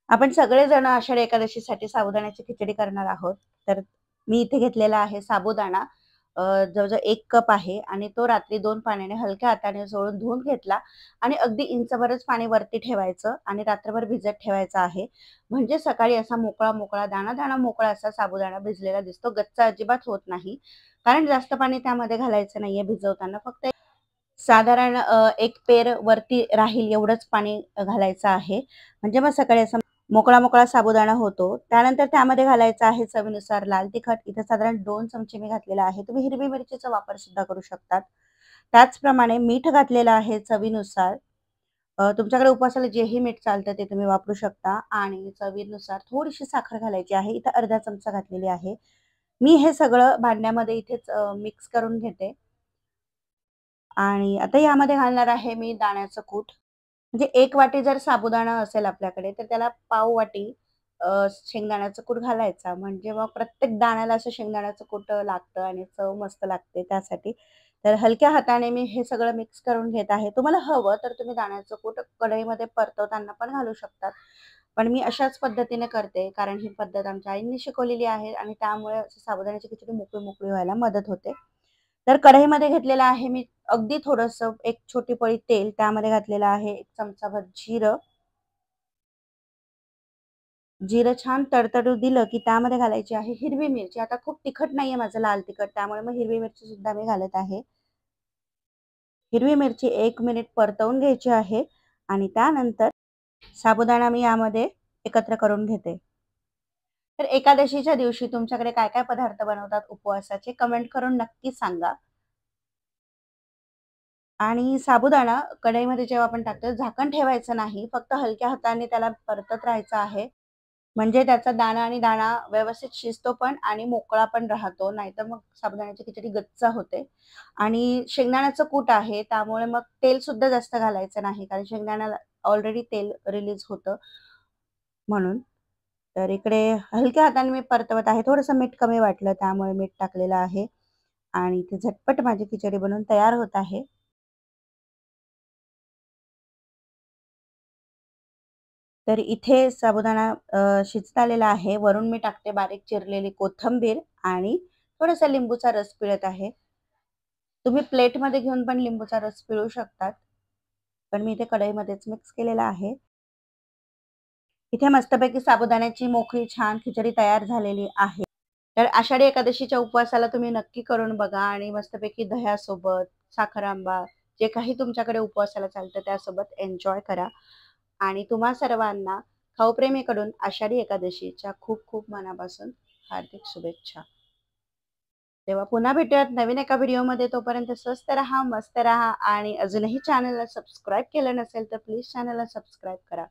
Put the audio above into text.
आपण सगळेजण आषाढी एकादशीसाठी साबुदाण्याची खिचडी करणार आहोत. तर मी इथे घेतलेला आहे साबुदाणा. जवळ-जवळ 1 कप आहे आणि तो रात्री 2 पाण्याने हलक्या हाताने चोळून धुवून घेतला आणि अगदी इंचभरच पाणी वरती ठेवायचं आणि रात्रभर भिजत ठेवायचं आहे. म्हणजे सकाळी असा मोकळा-मोकळा, दाणा-दाणा मोकळा असा साबुदाणा भिजलेला दिसतो. गच्च अजिबात होत नाही. कारण जास्त पाणी त्यामध्ये घालायचं नाहीये भिजवताना. फक्त साधारण 1 पेर वरती राहील एवढंच पाणी घालायचं आहे. म्हणजे मग सकाळी असा मोकळा-मोकळा साबुदाणा होतो. त्यानंतर त्यामध्ये घालायचं आहे चवीनुसार लाल तिखट. इथे साधारण 2 चमचे मी घातलेला आहे. तुम्ही हिरवी मिरचीचा वापर सुद्धा करू शकतात. त्याचप्रमाणे मीठ घातलेलं आहे चवीनुसार. तुमच्याकडे उपवासाला जेही मीठ चालतं ते तुम्ही वापरू शकता आणि चवीनुसार थोडीशी साखर घालायची आहे. इथं अर्धा चमचा घातलेली आहे. मी हे सगळं भांड्यामध्ये इथेच मिक्स करून घेते आणि आता यामध्ये घालणार आहे मी दाण्याचं कूट. म्हणजे 1 वाटी जर साबुदाणा असेल आपल्याकडे, तर त्याला पाव वाटी शेंगदाण्याचं कूट घालायचा. म्हणजे मग प्रत्येक दाण्याला असं शेंगदाण्याचं कूट लागतं आणि चव मस्त लागते त्यासाठी. तर हलक्या हाताने मी हे सगळं मिक्स करून घेत आहे. तुम्हाला हवं तर तुम्ही दाण्याचं कूट कढईमध्ये परतवताना पण घालू शकतात. पण मी अशाच पद्धतीने करते, कारण ही पद्धत आमच्या आईंनी शिकवलेली आहे आणि त्यामुळे साबुदाण्याची खिचडी मोकळी-मोकळी व्हायला मदत होते. तर कढईमध्ये घेतलेलं आहे मी अगदी थोडंसं एक छोटी पळी तेल, त्यामध्ये घातलेलं आहे 1 चमचाभर जिरं. जिरं छान तडतडू दिलं, की त्यामध्ये घालायची आहे हिरवी मिरची. आता खूप तिखट नाहीये माझं लाल तिखट, त्यामुळे मग हिरवी मिरची सुद्धा मी घालत आहे. हिरवी मिरची 1 मिनिट परतवून घ्यायची आहे आणि त्यानंतर साबुदाणा मी यामध्ये एकत्र करून घेते. तर एकादशीच्या दिवशी तुमच्याकडे काय-काय पदार्थ बनवतात उपवासाचे कमेंट करून नक्की सांगा. आणि साबुदाणा कढईमध्ये जेव्हा आपण टाकतो झाकण ठेवायचं नाही. फक्त हलक्या हाताने त्याला परतत राहायचं आहे. म्हणजे त्याचा दाणा आणि दाणा व्यवस्थित शिजतो पण आणि मोकळा पण राहतो. नाहीतर मग साबुदाण्याची खिचडी गच्च होते. आणि शेंगदाण्याचं कूट आहे त्यामुळे मग तेल सुद्धा जास्त घालायचं नाही. कारण शेंगदाण्याला ऑलरेडी तेल रिलीज होतं म्हणून. तर इकडे हलक्या हाताने मी परतवत आहे. थोडंसं मीठ कमी वाटलं त्यामुळे मीठ टाकलेलं आहे. आणि इथे झटपट माझी खिचडी बनवून तयार होत आहे. तर इथे साबुदाणा शिजत आलेला आहे. वरून मी टाकते बारीक चिरलेली कोथिंबीर आणि थोडासा लिंबूचा रस पिळत आहे. तुम्ही प्लेटमध्ये घेऊन पण लिंबूचा रस पिळू शकतात. पण मी इथे कढईमध्येच मिक्स केलेला आहे. इथे मस्तपैकी साबुदाण्याची मोकळी छान खिचडी तयार झालेली आहे. तर आषाढी एकादशीच्या उपवासाला तुम्ही नक्की करून बघा आणि मस्तपैकी दह्यासोबत, साखर आंबा जे काही तुमच्याकडे उपवासाला चालतं त्यासोबत एन्जॉय करा. आणि तुम्हा सर्वांना खाऊप्रेमीकडून आषाढी एकादशीच्या खूप खूप मनापासून हार्दिक शुभेच्छा. तेव्हा पुन्हा भेटूयात नवीन एका व्हिडिओमध्ये. तोपर्यंत स्वस्त राहा, मस्त राहा आणि अजूनही चॅनलला सबस्क्राईब केलं नसेल तर प्लीज चॅनलला सबस्क्राईब करा.